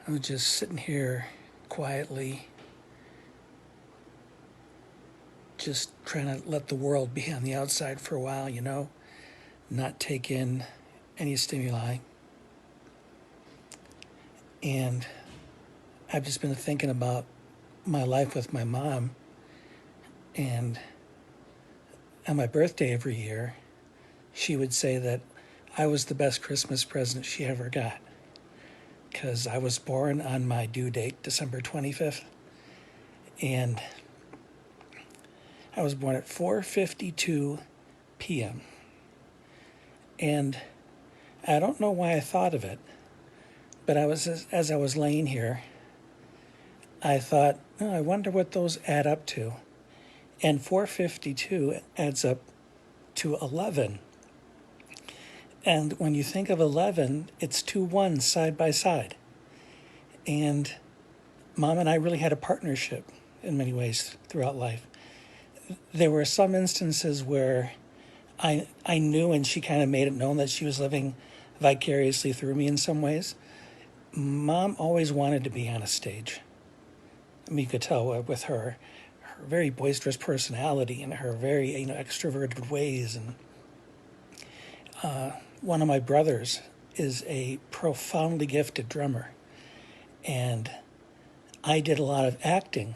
I was just sitting here quietly, just trying to let the world be on the outside for a while, not take in any stimuli. And I've just been thinking about my life with my mom. And on my birthday every year, she would say that I was the best Christmas present she ever got because I was born on my due date, December 25th. And I was born at 4:52 p.m. And I don't know why I thought of it, but as I was laying here, I thought, oh, I wonder what those add up to. And 452 adds up to 11. And when you think of 11, it's two ones side by side. And Mom and I really had a partnership in many ways throughout life. There were some instances where I knew, and she kind of made it known that she was living vicariously through me in some ways. Mom always wanted to be on a stage. I mean, you could tell with her very boisterous personality and her very extroverted ways. And one of my brothers is a profoundly gifted drummer, and I did a lot of acting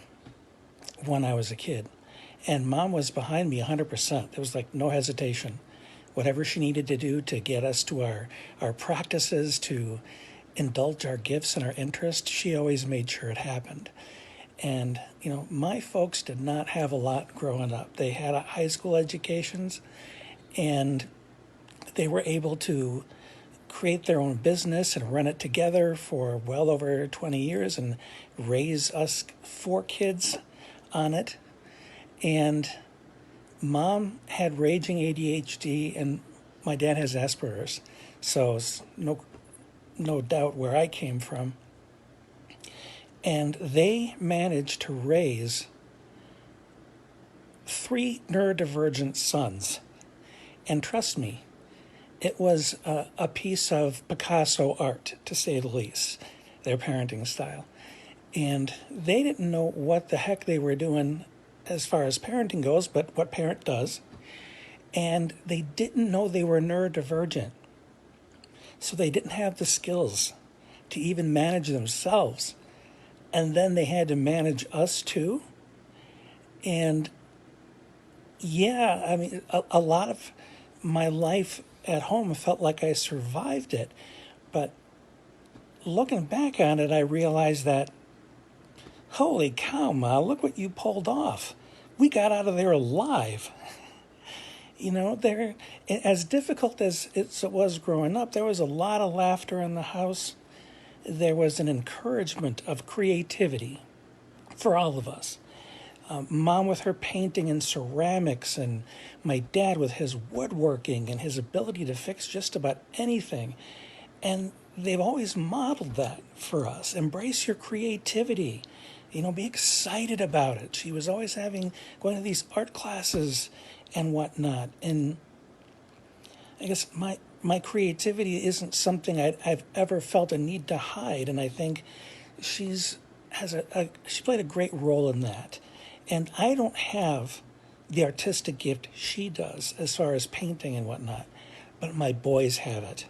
when I was a kid. And Mom was behind me 100%. There was like no hesitation. Whatever she needed to do to get us to our practices, to indulge our gifts and our interests, she always made sure it happened. And, my folks did not have a lot growing up. They had high school educations, and they were able to create their own business and run it together for well over 20 years and raise us four kids on it. And Mom had raging ADHD, and my dad has Asperger's. So it's no doubt where I came from. And they managed to raise three neurodivergent sons. And trust me, it was a piece of Picasso art, to say the least, their parenting style. And they didn't know what the heck they were doing as far as parenting goes, but what parent does. And they didn't know they were neurodivergent. So they didn't have the skills to even manage themselves. And then they had to manage us too. And yeah, I mean, a lot of my life at home felt like I survived it. But looking back on it, I realized that, holy cow, Ma, look what you pulled off. We got out of there alive. There, as difficult as it was growing up, there was a lot of laughter in the house. There was an encouragement of creativity for all of us. Mom with her painting and ceramics, and my dad with his woodworking and his ability to fix just about anything. And they've always modeled that for us. Embrace your creativity. Be excited about it. She was always going to these art classes and whatnot. And I guess my creativity isn't something I've ever felt a need to hide. And I think she played a great role in that. And I don't have the artistic gift she does as far as painting and whatnot, but my boys have it.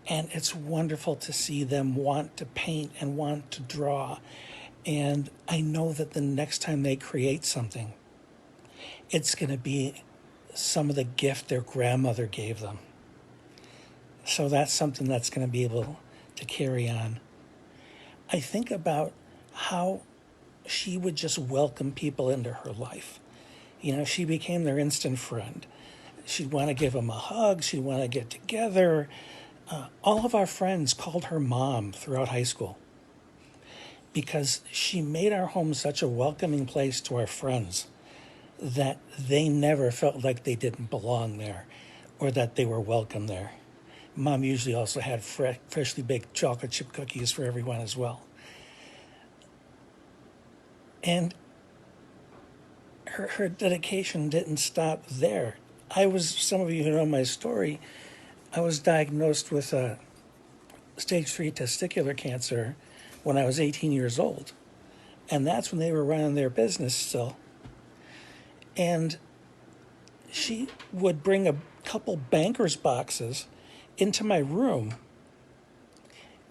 And it's wonderful to see them want to paint and want to draw. And I know that the next time they create something, it's going to be some of the gift their grandmother gave them. So that's something that's going to be able to carry on. I think about how she would just welcome people into her life. She became their instant friend. She'd want to give them a hug. She'd want to get together. All of our friends called her Mom throughout high school because she made our home such a welcoming place to our friends that they never felt like they didn't belong there or that they were welcome there. Mom usually also had freshly baked chocolate chip cookies for everyone as well. And her dedication didn't stop there. Some of you who know my story, I was diagnosed with stage 3 testicular cancer when I was 18 years old. And that's when they were running their business still. And she would bring a couple banker's boxes into my room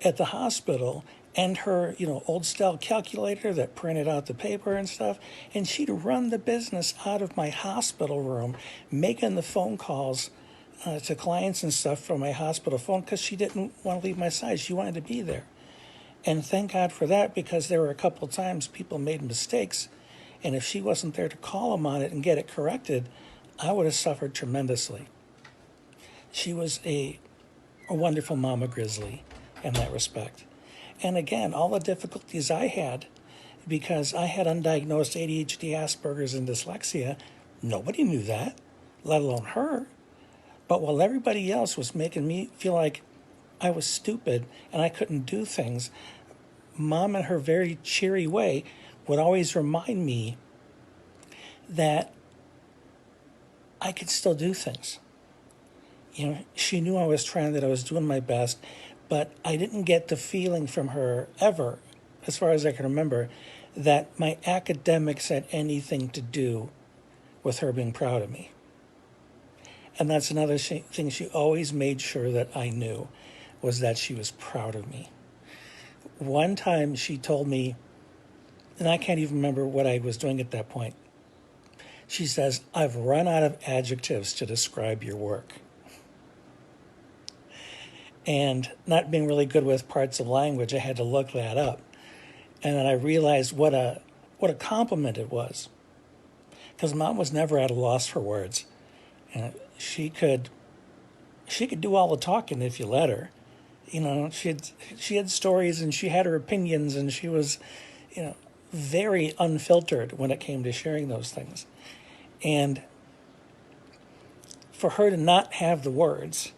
at the hospital, and her, old style calculator that printed out the paper and stuff. And she'd run the business out of my hospital room, making the phone calls to clients and stuff from my hospital phone because she didn't want to leave my side. She wanted to be there. And thank God for that, because there were a couple of times people made mistakes. And if she wasn't there to call them on it and get it corrected, I would have suffered tremendously. She was a wonderful mama grizzly in that respect. And again, all the difficulties I had, because I had undiagnosed ADHD, Asperger's, and dyslexia, nobody knew that, let alone her. But while everybody else was making me feel like I was stupid and I couldn't do things, Mom, in her very cheery way, would always remind me that I could still do things. She knew I was trying, that I was doing my best, but I didn't get the feeling from her ever, as far as I can remember, that my academics had anything to do with her being proud of me. And that's another thing she always made sure that I knew, was that she was proud of me. One time she told me, and I can't even remember what I was doing at that point, she says, "I've run out of adjectives to describe your work." And not being really good with parts of language, I had to look that up. And then I realized what a compliment it was. Because Mom was never at a loss for words. And she could do all the talking if you let her. She had stories, and she had her opinions, and she was, very unfiltered when it came to sharing those things. And for her to not have the words,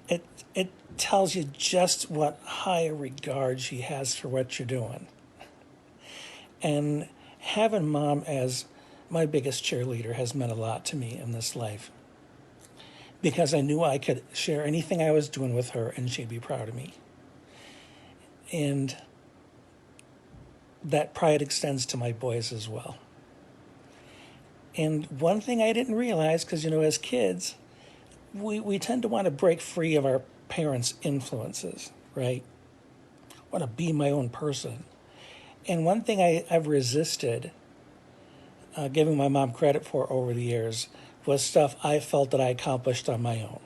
it tells you just what high regard she has for what you're doing. And having Mom as my biggest cheerleader has meant a lot to me in this life, because I knew I could share anything I was doing with her and she'd be proud of me. And that pride extends to my boys as well. And one thing I didn't realize, because, as kids, we tend to want to break free of our parents' influences, right? I want to be my own person. And one thing I've resisted giving my mom credit for over the years was stuff I felt that I accomplished on my own.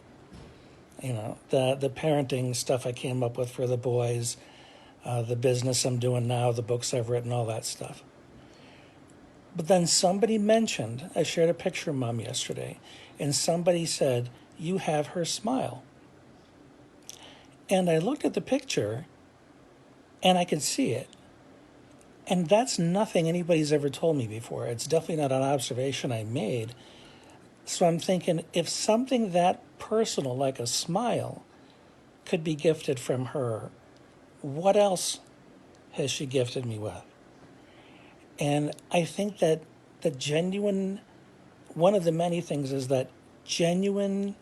The parenting stuff I came up with for the boys, the business I'm doing now, the books I've written, all that stuff. But then somebody mentioned, I shared a picture of Mom yesterday, and somebody said, "You have her smile." And I looked at the picture, and I could see it. And that's nothing anybody's ever told me before. It's definitely not an observation I made. So I'm thinking, if something that personal, like a smile, could be gifted from her, what else has she gifted me with? And I think that one of the many things is that genuine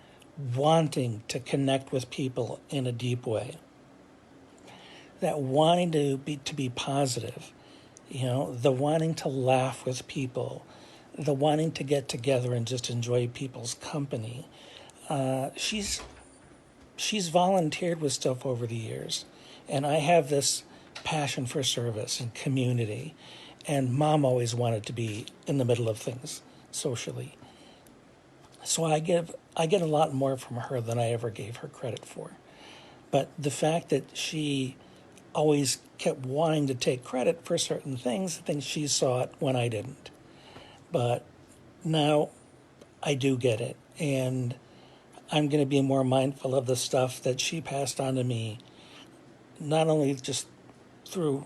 wanting to connect with people in a deep way. That wanting to be positive, the wanting to laugh with people, the wanting to get together and just enjoy people's company. She's volunteered with stuff over the years, and I have this passion for service and community, and Mom always wanted to be in the middle of things socially. So I get a lot more from her than I ever gave her credit for. But the fact that she always kept wanting to take credit for certain things, I think she saw it when I didn't. But now I do get it, and I'm going to be more mindful of the stuff that she passed on to me, not only just through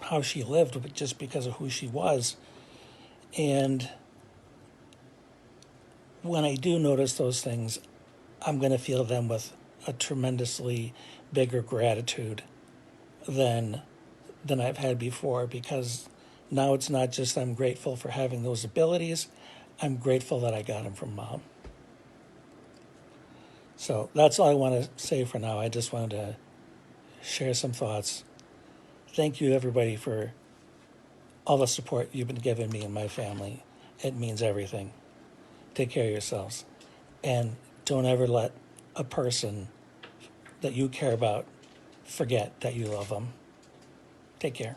how she lived, but just because of who she was. And when I do notice those things, I'm going to feel them with a tremendously bigger gratitude than I've had before, because now it's not just I'm grateful for having those abilities, I'm grateful that I got them from Mom. So that's all I want to say for now. I just wanted to share some thoughts. Thank you, everybody, for all the support you've been giving me and my family. It means everything. Take care of yourselves. And don't ever let a person that you care about forget that you love them. Take care.